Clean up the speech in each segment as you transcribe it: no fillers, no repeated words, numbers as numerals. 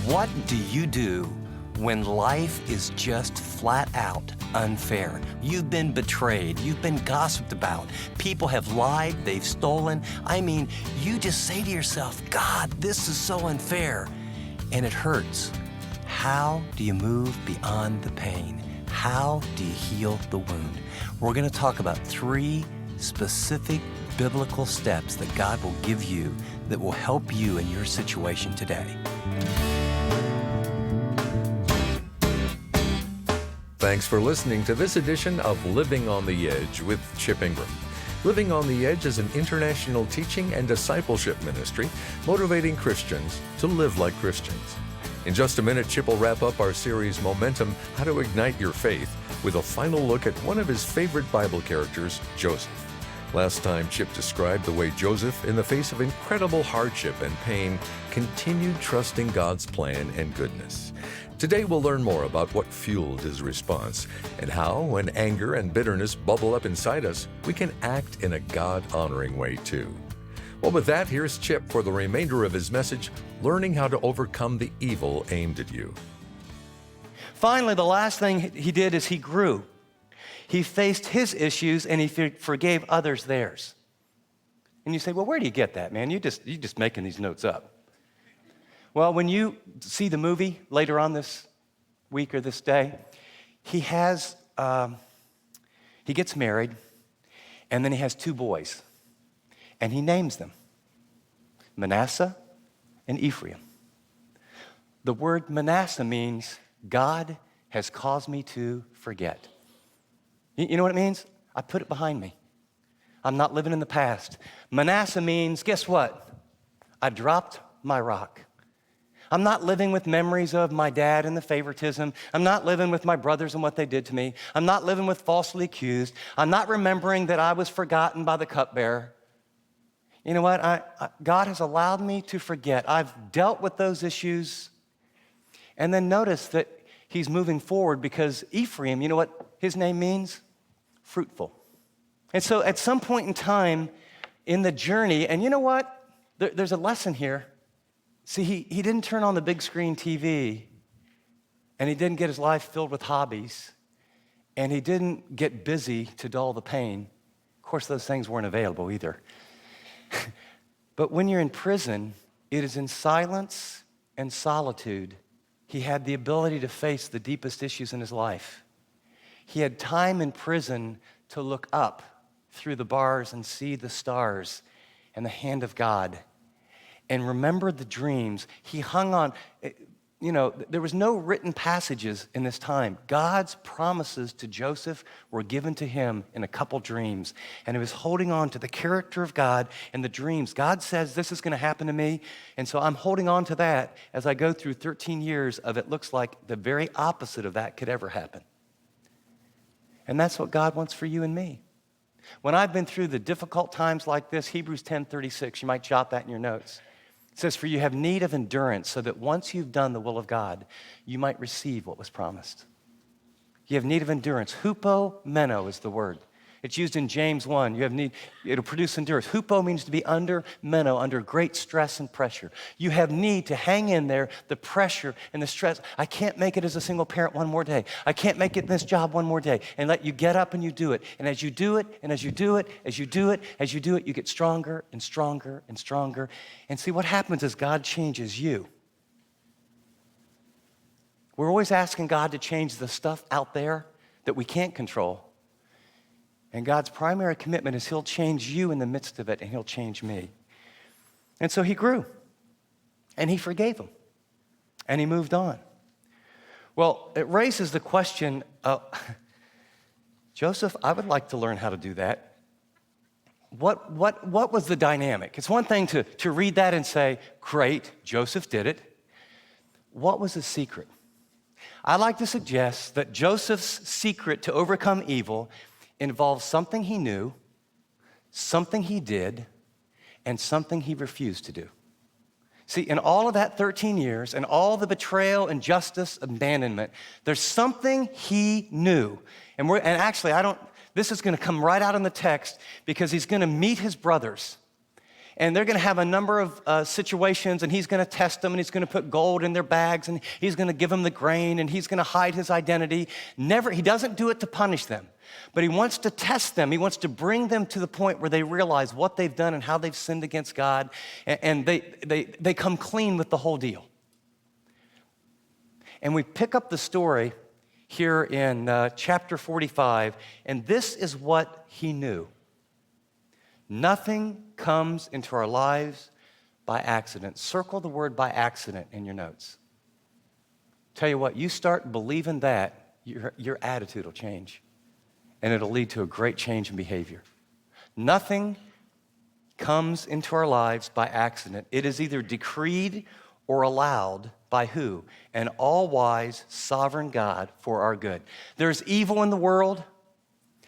What do you do when life is just flat out unfair? You've been betrayed, you've been gossiped about, people have lied, they've stolen. I mean, you just say to yourself, God, this is so unfair, and it hurts. How do you move beyond the pain? How do you heal the wound? We're going to talk about 3 specific biblical steps that God will give you that will help you in your situation today. Thanks for listening to this edition of Living on the Edge with Chip Ingram. Living on the Edge is an international teaching and discipleship ministry motivating Christians to live like Christians. In just a minute, Chip will wrap up our series Momentum, How to Ignite Your Faith, with a final look at one of his favorite Bible characters, Joseph. Last time, Chip described the way Joseph, in the face of incredible hardship and pain, continued trusting God's plan and goodness. Today, we'll learn more about what fueled his response and how, when anger and bitterness bubble up inside us, we can act in a God-honoring way too. Well, with that, here's Chip for the remainder of his message, Learning How to Overcome the Evil Aimed at You. Finally, the last thing he did is he grew. He faced his issues and he forgave others theirs. And you say, well, where do you get that, man? You're just making these notes up. Well, when you see the movie later on this week or this day, he gets married, and then he has 2 boys, and he names them Manasseh and Ephraim. The word Manasseh means God has caused me to forget. You know what it means? I put it behind me. I'm not living in the past. Manasseh means, guess what? I dropped my rock. I'm not living with memories of my dad and the favoritism. I'm not living with my brothers and what they did to me. I'm not living with falsely accused. I'm not remembering that I was forgotten by the cupbearer. You know what? God has allowed me to forget. I've dealt with those issues. And then notice that he's moving forward because Ephraim, you know what his name means? Fruitful. And so at some point in time in the journey, and you know what? There's a lesson here. See, he didn't turn on the big screen TV, and he didn't get his life filled with hobbies, and he didn't get busy to dull the pain. Of course, those things weren't available either. But when you're in prison, it is in silence and solitude he had the ability to face the deepest issues in his life. He had time in prison to look up through the bars and see the stars and the hand of God and remember the dreams. He hung on. You know, there was no written passages in this time. God's promises to Joseph were given to him in a couple dreams, and he was holding on to the character of God and the dreams. God says, this is going to happen to me, and so I'm holding on to that as I go through 13 years of it looks like the very opposite of that could ever happen. And that's what God wants for you and me. When I've been through the difficult times like this, Hebrews 10:36, you might jot that in your notes. It says, for you have need of endurance so that once you've done the will of God, you might receive what was promised. You have need of endurance. Hupomeno is the word. It's used in James 1. You have need, it'll produce endurance. Hupo means to be under great stress and pressure. You have need to hang in there, the pressure and the stress. I can't make it as a single parent one more day. I can't make it in this job one more day. And let you get up and you do it. And as you do it, and as you do it, as you do it, as you do it, you get stronger and stronger and stronger. And see, what happens is God changes you. We're always asking God to change the stuff out there that we can't control. And God's primary commitment is he'll change you in the midst of it, and he'll change me. And so he grew, and he forgave him, and he moved on. Well, it raises the question, Joseph, I would like to learn how to do that. What was the dynamic? It's one thing to read that and say, great, Joseph did it. What was his secret? I'd like to suggest that Joseph's secret to overcome evil involves something he knew, something he did, and something he refused to do. See, in all of that 13 years and all the betrayal, injustice, abandonment, there's something he knew. And actually, this is going to come right out in the text because he's going to meet his brothers. And they're going to have a number of situations, and he's going to test them, and he's going to put gold in their bags, and he's going to give them the grain, and he's going to hide his identity. He doesn't do it to punish them, but he wants to test them. He wants to bring them to the point where they realize what they've done and how they've sinned against God, and they come clean with the whole deal. And we pick up the story here in chapter 45, and this is what he knew. Nothing comes into our lives by accident. Circle the word by accident in your notes. Tell you what, you start believing that, your attitude will change, and it'll lead to a great change in behavior. Nothing comes into our lives by accident. It is either decreed or allowed by who? An all-wise, sovereign God for our good. There's evil in the world.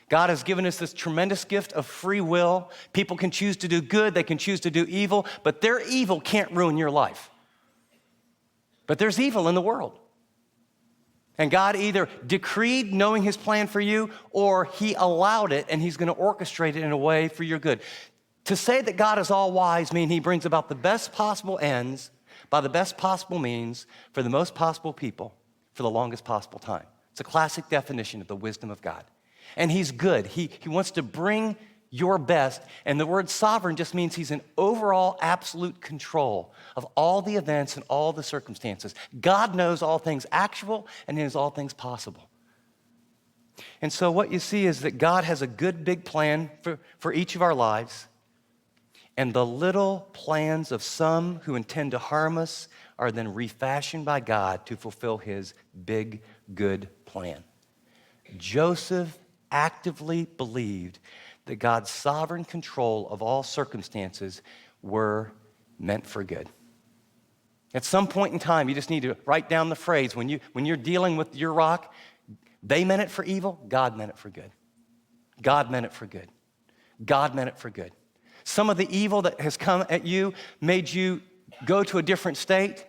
God has given us this tremendous gift of free will. People can choose to do good, they can choose to do evil, but their evil can't ruin your life. But there's evil in the world. And God either decreed knowing his plan for you, or he allowed it and he's going to orchestrate it in a way for your good. To say that God is all wise means he brings about the best possible ends by the best possible means for the most possible people for the longest possible time. It's a classic definition of the wisdom of God. And he's good. He wants to bring your best. And the word sovereign just means he's in overall absolute control of all the events and all the circumstances. God knows all things actual and he knows all things possible. And so what you see is that God has a good big plan for each of our lives. And the little plans of some who intend to harm us are then refashioned by God to fulfill his big, good plan. Joseph actively believed that God's sovereign control of all circumstances were meant for good. At some point in time, you just need to write down the phrase, when you're dealing with your rock, they meant it for evil, God meant it for good. God meant it for good. God meant it for good. Some of the evil that has come at you made you go to a different state,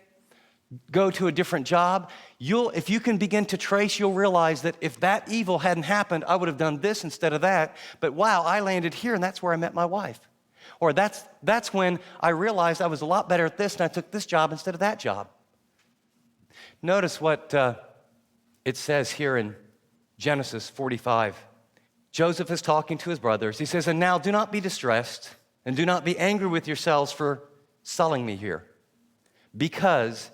go to a different job. If you can begin to trace, you'll realize that if that evil hadn't happened, I would have done this instead of that. But wow, I landed here and that's where I met my wife. Or that's when I realized I was a lot better at this and I took this job instead of that job. Notice what it says here in Genesis 45. Joseph is talking to his brothers. He says, "And now do not be distressed and do not be angry with yourselves for selling me here, because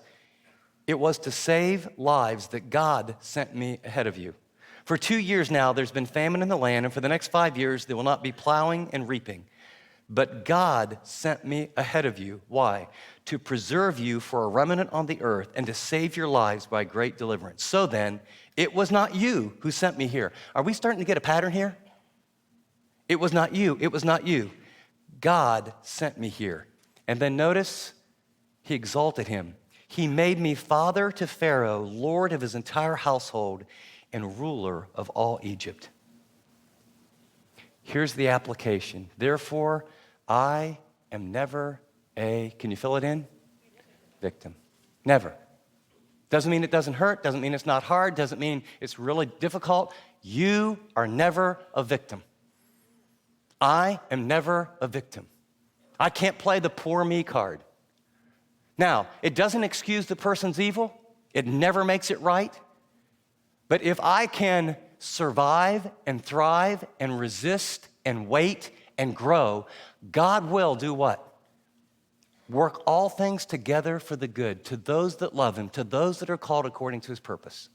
it was to save lives that God sent me ahead of you. For 2 years now, there's been famine in the land, and for the next 5 years, there will not be plowing and reaping. But God sent me ahead of you. Why? To preserve you for a remnant on the earth and to save your lives by great deliverance. So then, it was not you who sent me here." Are we starting to get a pattern here? It was not you. It was not you. God sent me here. And then notice, he exalted him. He made me father to Pharaoh, lord of his entire household, and ruler of all Egypt. Here's the application. Therefore, I am never can you fill it in? Victim. Never. Doesn't mean it doesn't hurt, doesn't mean it's not hard, doesn't mean it's really difficult. You are never a victim. I am never a victim. I can't play the poor me card. Now, it doesn't excuse the person's evil. It never makes it right. But if I can survive and thrive and resist and wait and grow, God will do what? Work all things together for the good to those that love him, to those that are called according to his purpose.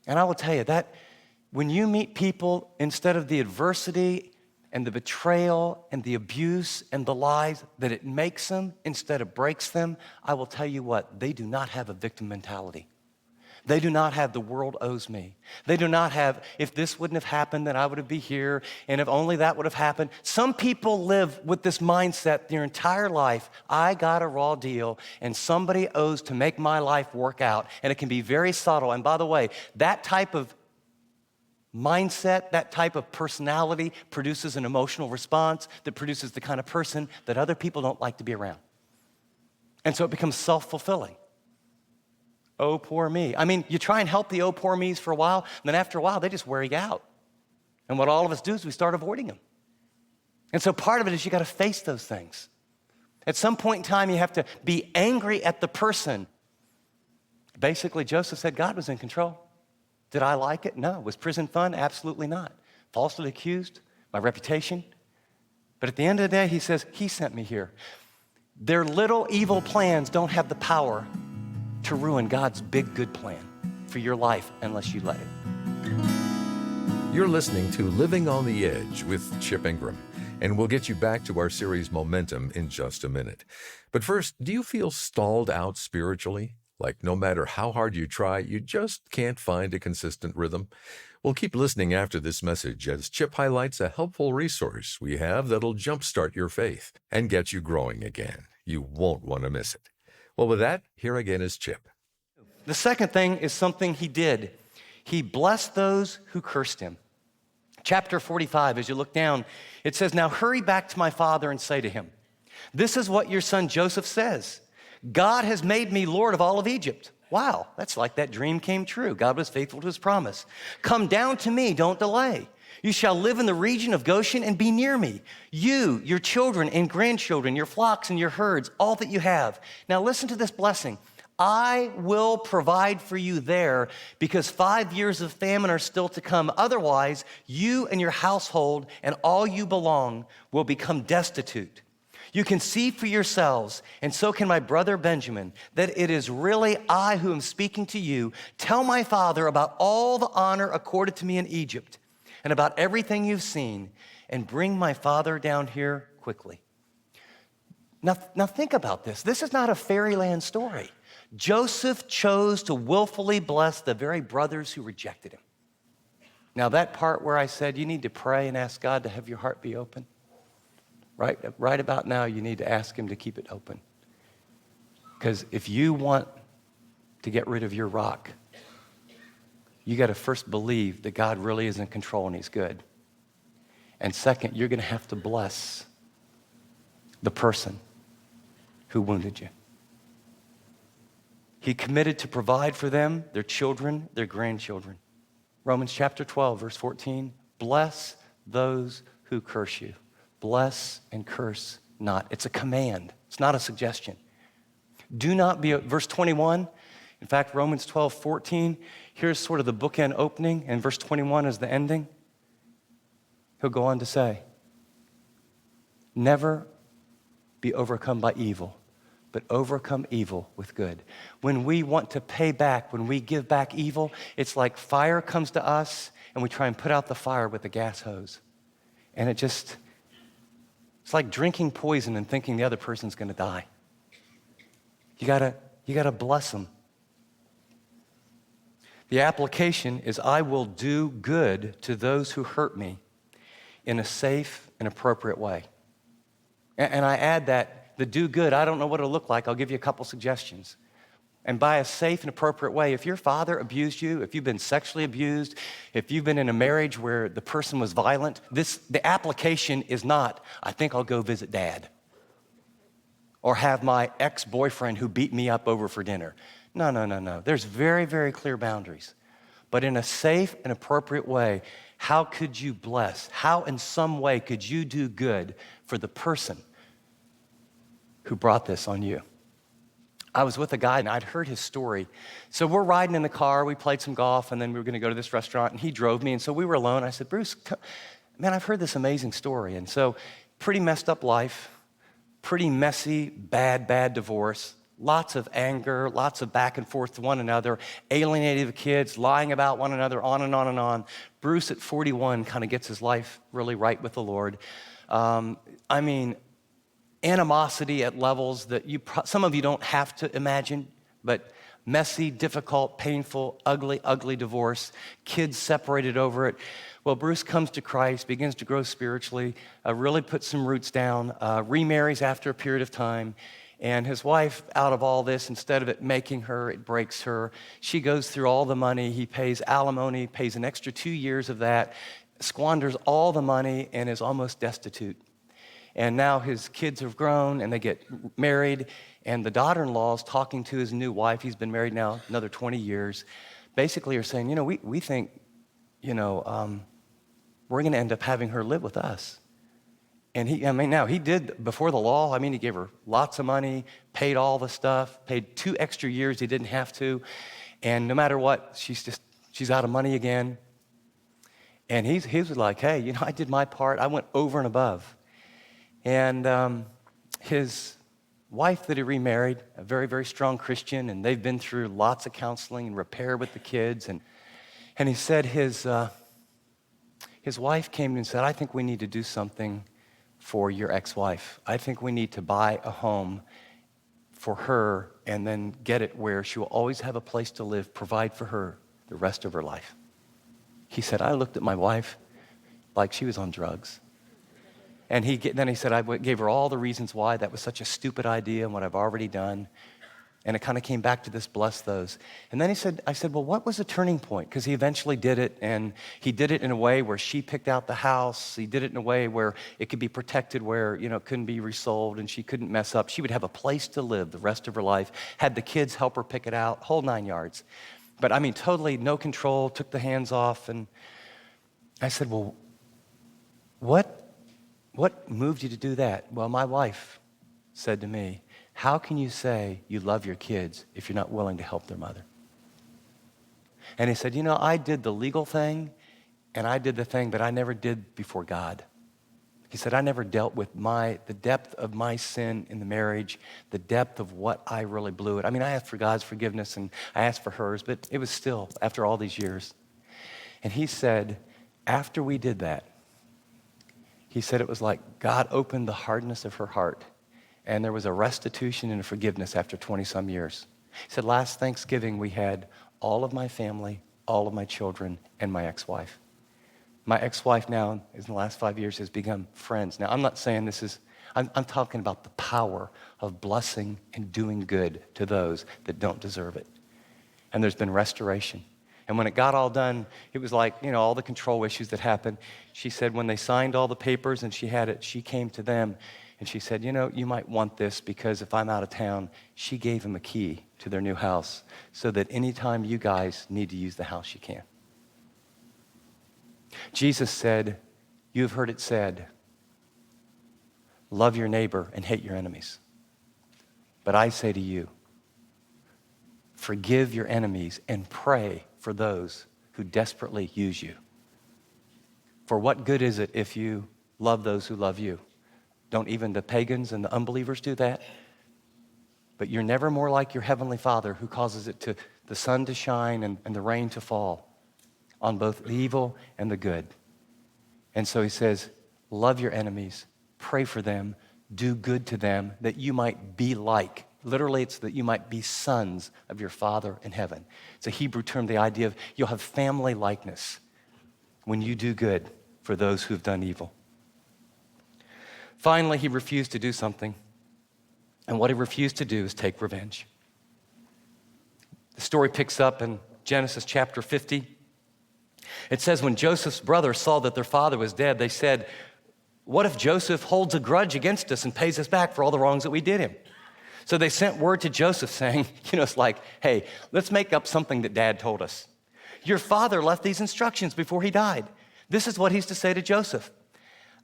And I will tell you that when you meet people, instead of the adversity and the betrayal and the abuse and the lies, that it makes them instead of breaks them, I will tell you what, they do not have a victim mentality. They do not have the world owes me. They do not have, if this wouldn't have happened, then I would be here, and if only that would have happened. Some people live with this mindset their entire life. I got a raw deal, and somebody owes to make my life work out, and it can be very subtle. And by the way, that type of mindset, that type of personality produces an emotional response that produces the kind of person that other people don't like to be around. And so it becomes self-fulfilling. Oh, poor me. I mean, you try and help the oh, poor me's for a while, and then after a while, they just wear you out. And what all of us do is we start avoiding them. And so part of it is you got to face those things. At some point in time, you have to be angry at the person. Basically, Joseph said God was in control. Did I like it? No. Was prison fun? Absolutely not. Falsely accused? My reputation? But at the end of the day, he says, he sent me here. Their little evil plans don't have the power to ruin God's big good plan for your life unless you let it. You're listening to Living on the Edge with Chip Ingram, and we'll get you back to our series Momentum in just a minute. But first, do you feel stalled out spiritually? Like no matter how hard you try, you just can't find a consistent rhythm? Well, keep listening after this message as Chip highlights a helpful resource we have that'll jumpstart your faith and get you growing again. You won't want to miss it. Well, with that, here again is Chip. The second thing is something he did. He blessed those who cursed him. Chapter 45, as you look down, it says, "Now hurry back to my father and say to him, this is what your son Joseph says. God has made me Lord of all of Egypt." Wow, that's like that dream came true. God was faithful to his promise. "Come down to me, don't delay. You shall live in the region of Goshen and be near me. You, your children and grandchildren, your flocks and your herds, all that you have." Now listen to this blessing. "I will provide for you there because 5 years of famine are still to come. Otherwise, you and your household and all you belong will become destitute. You can see for yourselves, and so can my brother Benjamin, that it is really I who am speaking to you. Tell my father about all the honor accorded to me in Egypt and about everything you've seen, and bring my father down here quickly." Now think about this. This is not a fairyland story. Joseph chose to willfully bless the very brothers who rejected him. Now that part where I said you need to pray and ask God to have your heart be open, right about now you need to ask him to keep it open. Because if you want to get rid of your rock, you got to first believe that God really is in control and he's good. And second, you're going to have to bless the person who wounded you. He committed to provide for them, their children, their grandchildren. Romans chapter 12, verse 14, "Bless those who curse you. Bless and curse not." It's a command. It's not a suggestion. Do not be, verse 21, in fact, Romans 12, 14, here's sort of the bookend opening, and verse 21 is the ending. He'll go on to say, "Never be overcome by evil, but overcome evil with good." When we want to pay back, when we give back evil, it's like fire comes to us and we try and put out the fire with a gas hose. And it's like drinking poison and thinking the other person's gonna die. You gotta bless them. The application is, I will do good to those who hurt me in a safe and appropriate way. And I add that, the do good, I don't know what it'll look like. I'll give you a couple suggestions. And by a safe and appropriate way, if your father abused you, if you've been sexually abused, if you've been in a marriage where the person was violent, the application is not, I think I'll go visit dad. Or have my ex-boyfriend who beat me up over for dinner. No. There's very, very clear boundaries. But in a safe and appropriate way, how could you bless? How in some way could you do good for the person who brought this on you? I was with a guy and I'd heard his story. So we're riding in the car, we played some golf, and then we were gonna go to this restaurant, and he drove me, and so we were alone. I said, "Bruce, man, I've heard this amazing story." And so, pretty messed up life, pretty messy, bad divorce, lots of anger, lots of back and forth to one another, alienating the kids, lying about one another, on and on and on. Bruce at 41 kind of gets his life really right with the Lord. Animosity at levels that some of you don't have to imagine, but messy, difficult, painful, ugly divorce, kids separated over it. Well, Bruce comes to Christ, begins to grow spiritually, really puts some roots down, remarries after a period of time, and his wife, out of all this, instead of it making her, it breaks her. She goes through all the money. He pays alimony, pays an extra 2 years of that, squanders all the money, and is almost destitute. And now his kids have grown and they get married, and the daughter-in-law is talking to his new wife. He's been married now another 20 years. Basically are saying, we think, we're gonna end up having her live with us. And he did before the law. I mean, he gave her lots of money, paid all the stuff, paid 2 extra years he didn't have to. And no matter what, she's out of money again. And he was like, hey, I did my part. I went over and above. And his wife that he remarried, a very, very strong Christian, and they've been through lots of counseling and repair with the kids. And he said his wife came to him and said, I think we need to do something for your ex-wife. I think we need to buy a home for her and then get it where she will always have a place to live, provide for her the rest of her life. He said, I looked at my wife like she was on drugs. And then he said, I gave her all the reasons why that was such a stupid idea and what I've already done. And it kind of came back to this, bless those. And then I said, well, what was the turning point? Because he eventually did it, and he did it in a way where she picked out the house. He did it in a way where it could be protected, where, it couldn't be resold and she couldn't mess up. She would have a place to live the rest of her life, had the kids help her pick it out, whole 9 yards. But I mean, totally no control, took the hands off. And I said, well, what moved you to do that? Well, my wife said to me, how can you say you love your kids if you're not willing to help their mother? And he said, I did the legal thing and I did the thing, but I never did before God. He said, I never dealt with the depth of my sin in the marriage, the depth of what I really blew it. I mean, I asked for God's forgiveness and I asked for hers, but it was still after all these years. And he said, after we did that, he said it was like God opened the hardness of her heart. And there was a restitution and a forgiveness after 20-some years. He said, last Thanksgiving, we had all of my family, all of my children, and my ex-wife. My ex-wife now, in the last 5 years, has become friends. Now, I'm not saying I'm talking about the power of blessing and doing good to those that don't deserve it. And there's been restoration. And when it got all done, it was like, all the control issues that happened. She said when they signed all the papers and she had it, she came to them and she said, you might want this because if I'm out of town, she gave him a key to their new house so that anytime you guys need to use the house, you can. Jesus said, you have heard it said, love your neighbor and hate your enemies. But I say to you, forgive your enemies and pray for those who desperately use you. For what good is it if you love those who love you? Don't even the pagans and the unbelievers do that? But you're never more like your heavenly Father who causes the sun to shine and the rain to fall on both the evil and the good. And so he says, love your enemies, pray for them, do good to them, that you might be like. Literally, it's that you might be sons of your Father in heaven. It's a Hebrew term, the idea of you'll have family likeness when you do good for those who've done evil. Finally, he refused to do something. And what he refused to do is take revenge. The story picks up in Genesis chapter 50. It says, when Joseph's brothers saw that their father was dead, they said, what if Joseph holds a grudge against us and pays us back for all the wrongs that we did him? So they sent word to Joseph saying, it's like, hey, let's make up something that Dad told us. Your father left these instructions before he died. This is what he's to say to Joseph.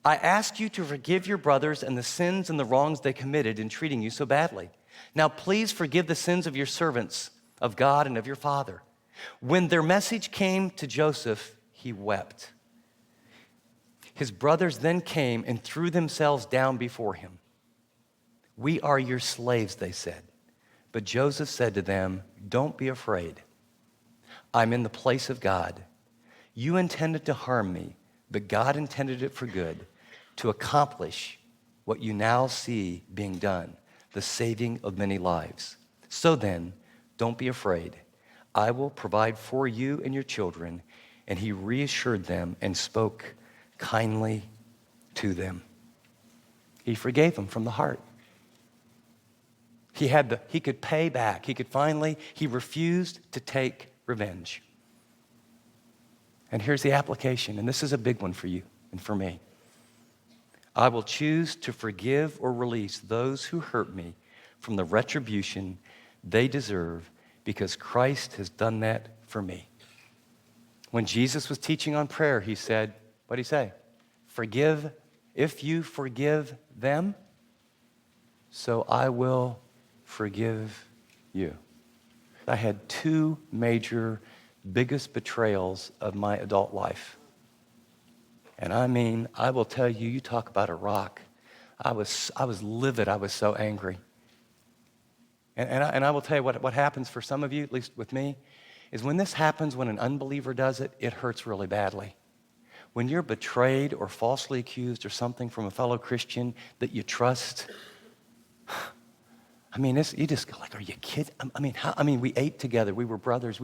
I ask you to forgive your brothers and the sins and the wrongs they committed in treating you so badly. Now please forgive the sins of your servants, of God and of your father. When their message came to Joseph, he wept. His brothers then came and threw themselves down before him. We are your slaves, they said. But Joseph said to them, don't be afraid. I'm in the place of God. You intended to harm me, but God intended it for good, to accomplish what you now see being done, the saving of many lives. So then, don't be afraid. I will provide for you and your children. And he reassured them and spoke kindly to them. He forgave them from the heart. He could pay back. He refused to take revenge. And here's the application, and this is a big one for you and for me. I will choose to forgive or release those who hurt me from the retribution they deserve because Christ has done that for me. When Jesus was teaching on prayer, he said, what did he say? Forgive If you forgive them, so I will forgive you. I had two major, biggest betrayals of my adult life. And I mean, I will tell you, you talk about a rock. I was livid. I was so angry. And I will tell you what happens for some of you, at least with me, is when this happens, when an unbeliever does it, it hurts really badly. When you're betrayed or falsely accused or something from a fellow Christian that you trust, I mean, you just go like, are you kidding? I mean, we ate together. We were brothers.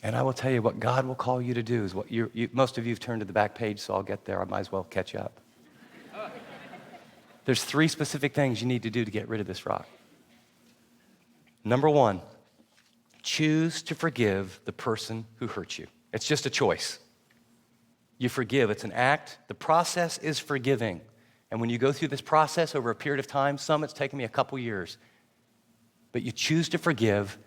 And I will tell you what God will call you to do is what most of you have turned to the back page, so I'll get there. I might as well catch up. There's 3 specific things you need to do to get rid of this rock. Number 1, choose to forgive the person who hurt you. It's just a choice. You forgive. It's an act. The process is forgiving. And when you go through this process over a period of time, some it's taken me a couple years, but you choose to forgive.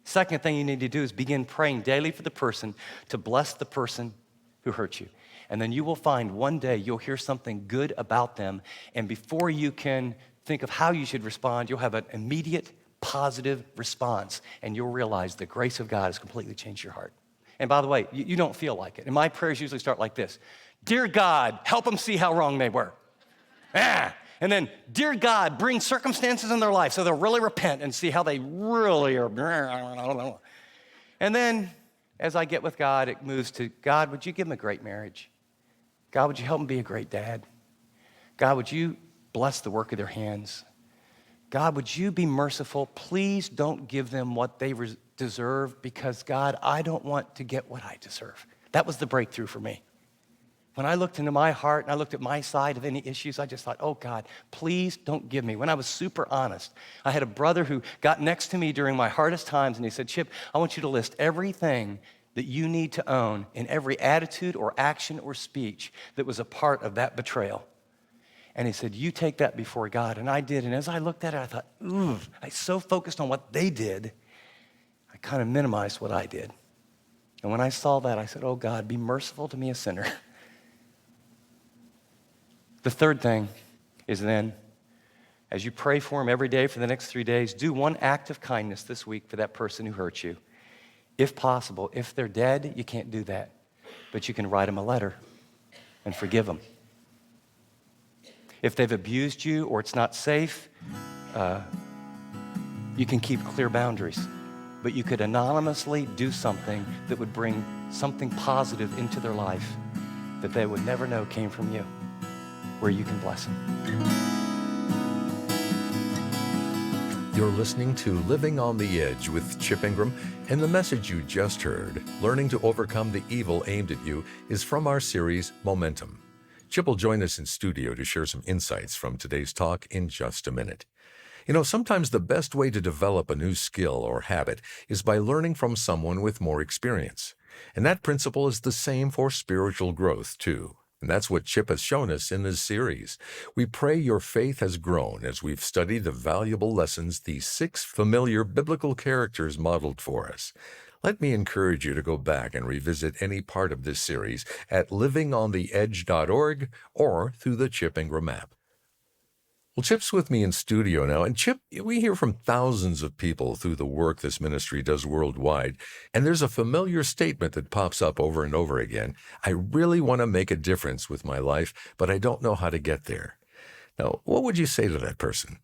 Second thing you need to do is begin praying daily for the person to bless the person who hurt you. And then you will find one day you'll hear something good about them, and before you can think of how you should respond, you'll have an immediate positive response, and you'll realize the grace of God has completely changed your heart. And by the way, you don't feel like it. And my prayers usually start like this. Dear God, help them see how wrong they were. And then, dear God, bring circumstances in their life so they'll really repent and see how they really are. And then, as I get with God, it moves to, God, would you give them a great marriage? God, would you help them be a great dad? God, would you bless the work of their hands? God, would you be merciful? Please don't give them what they deserve because, God, I don't want to get what I deserve. That was the breakthrough for me. When I looked into my heart and I looked at my side of any issues, I just thought, oh, God, please don't give me. When I was super honest, I had a brother who got next to me during my hardest times, and he said, Chip, I want you to list everything that you need to own in every attitude or action or speech that was a part of that betrayal. And he said, you take that before God. And I did. And as I looked at it, I thought, I so focused on what they did, I kind of minimized what I did. And when I saw that, I said, oh, God, be merciful to me, a sinner. The third thing is then, as you pray for them every day for the next 3 days, do one act of kindness this week for that person who hurt you. If possible, if they're dead, you can't do that. But you can write them a letter and forgive them. If they've abused you or it's not safe, you can keep clear boundaries. But you could anonymously do something that would bring something positive into their life that they would never know came from you, where you can bless them. You're listening to Living on the Edge with Chip Ingram, and the message you just heard, Learning to Overcome the Evil Aimed at You, is from our series, Momentum. Chip will join us in studio to share some insights from today's talk in just a minute. You know, sometimes the best way to develop a new skill or habit is by learning from someone with more experience. And that principle is the same for spiritual growth, too. And that's what Chip has shown us in this series. We pray your faith has grown as we've studied the valuable lessons these 6 familiar biblical characters modeled for us. Let me encourage you to go back and revisit any part of this series at livingontheedge.org or through the Chip Ingram app. Well, Chip's with me in studio now, and Chip, we hear from thousands of people through the work this ministry does worldwide, and there's a familiar statement that pops up over and over again. I really want to make a difference with my life, but I don't know how to get there. Now, what would you say to that person?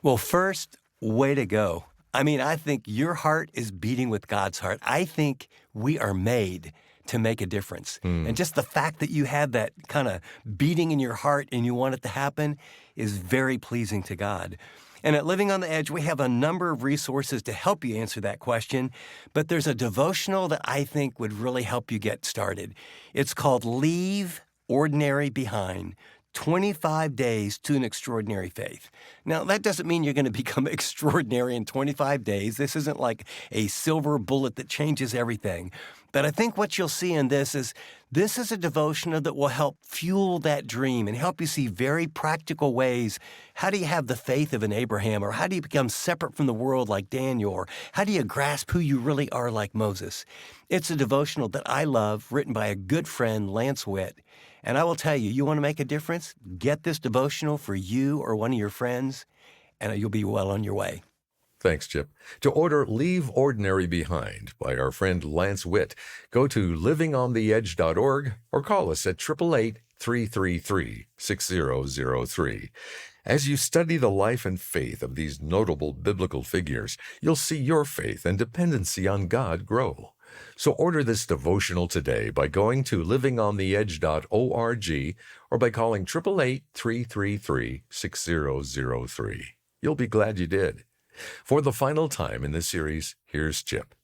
Well, first, way to go. I mean, I think your heart is beating with God's heart. I think we are made to make a difference. And just the fact that you have that kind of beating in your heart and you want it to happen is very pleasing to God. And at Living on the Edge, we have a number of resources to help you answer that question, but there's a devotional that I think would really help you get started. It's called Leave Ordinary Behind, 25 Days to an Extraordinary Faith. Now, that doesn't mean you're going to become extraordinary in 25 days. This isn't like a silver bullet that changes everything. But I think what you'll see in this is a devotional that will help fuel that dream and help you see very practical ways. How do you have the faith of an Abraham? Or how do you become separate from the world like Daniel? Or how do you grasp who you really are like Moses? It's a devotional that I love, written by a good friend, Lance Witt. And I will tell you, you want to make a difference? Get this devotional for you or one of your friends, and you'll be well on your way. Thanks, Chip. To order Leave Ordinary Behind by our friend Lance Witt, go to livingontheedge.org or call us at 888-333-6003. As you study the life and faith of these notable biblical figures, you'll see your faith and dependency on God grow. So order this devotional today by going to livingontheedge.org or by calling 888-333-6003. You'll be glad you did. For the final time in this series, here's Chip.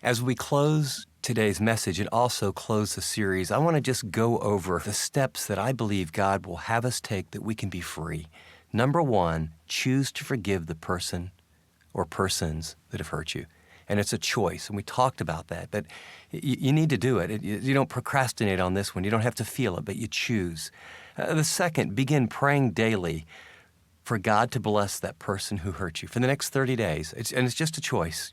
As we close today's message and also close the series, I want to just go over the steps that I believe God will have us take that we can be free. Number one, choose to forgive the person or persons that have hurt you. And it's a choice, and we talked about that, but you need to do it. You don't procrastinate on this one. You don't have to feel it, but you choose. The second, begin praying daily for God to bless that person who hurt you for the next 30 days. It's just a choice.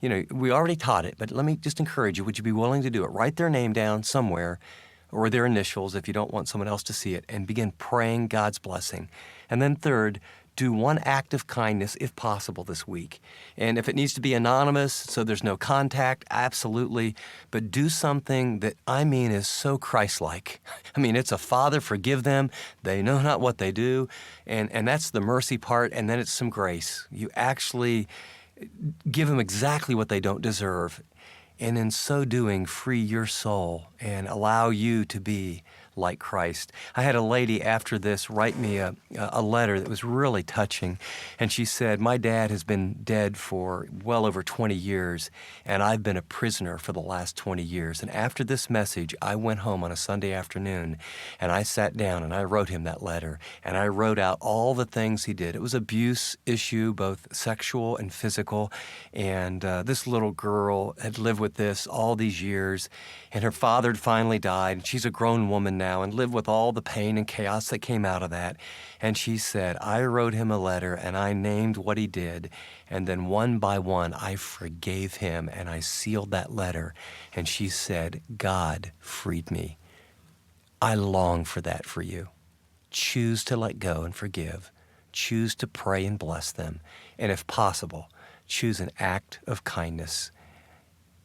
We already taught it, but let me just encourage you. Would you be willing to do it? Write their name down somewhere or their initials if you don't want someone else to see it, and begin praying God's blessing. And then third, do one act of kindness if possible this week. And if it needs to be anonymous so there's no contact, absolutely. But do something that is so Christ-like. It's a Father, forgive them. They know not what they do. And that's the mercy part. And then it's some grace. You actually give them exactly what they don't deserve. And in so doing, free your soul and allow you to be like Christ. I had a lady after this write me a letter that was really touching. And she said, my dad has been dead for well over 20 years, and I've been a prisoner for the last 20 years. And after this message, I went home on a Sunday afternoon, and I sat down and I wrote him that letter. And I wrote out all the things he did. It was abuse issue, both sexual and physical. And this little girl had lived with this all these years, and her father had finally died. And she's a grown woman now and lived with all the pain and chaos that came out of that. And she said, I wrote him a letter and I named what he did. And then one by one, I forgave him and I sealed that letter. And she said, God freed me. I long for that for you. Choose to let go and forgive. Choose to pray and bless them. And if possible, choose an act of kindness.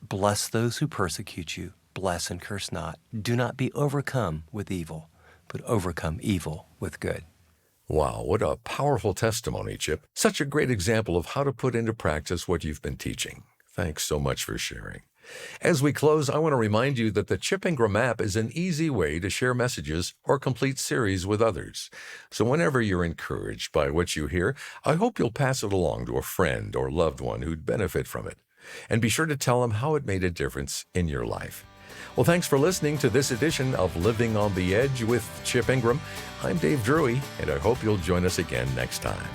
Bless those who persecute you. Bless and curse not. Do not be overcome with evil, but overcome evil with good. Wow, what a powerful testimony, Chip. Such a great example of how to put into practice what you've been teaching. Thanks so much for sharing. As we close, I want to remind you that the Chip Ingram app is an easy way to share messages or complete series with others. So whenever you're encouraged by what you hear, I hope you'll pass it along to a friend or loved one who'd benefit from it. And be sure to tell them how it made a difference in your life. Well, thanks for listening to this edition of Living on the Edge with Chip Ingram. I'm Dave Drury, and I hope you'll join us again next time.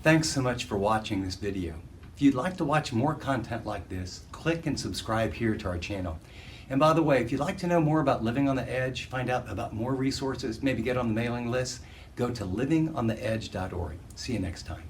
Thanks so much for watching this video. If you'd like to watch more content like this, click and subscribe here to our channel. And by the way, if you'd like to know more about Living on the Edge, find out about more resources, maybe get on the mailing list, go to livingontheedge.org. See you next time.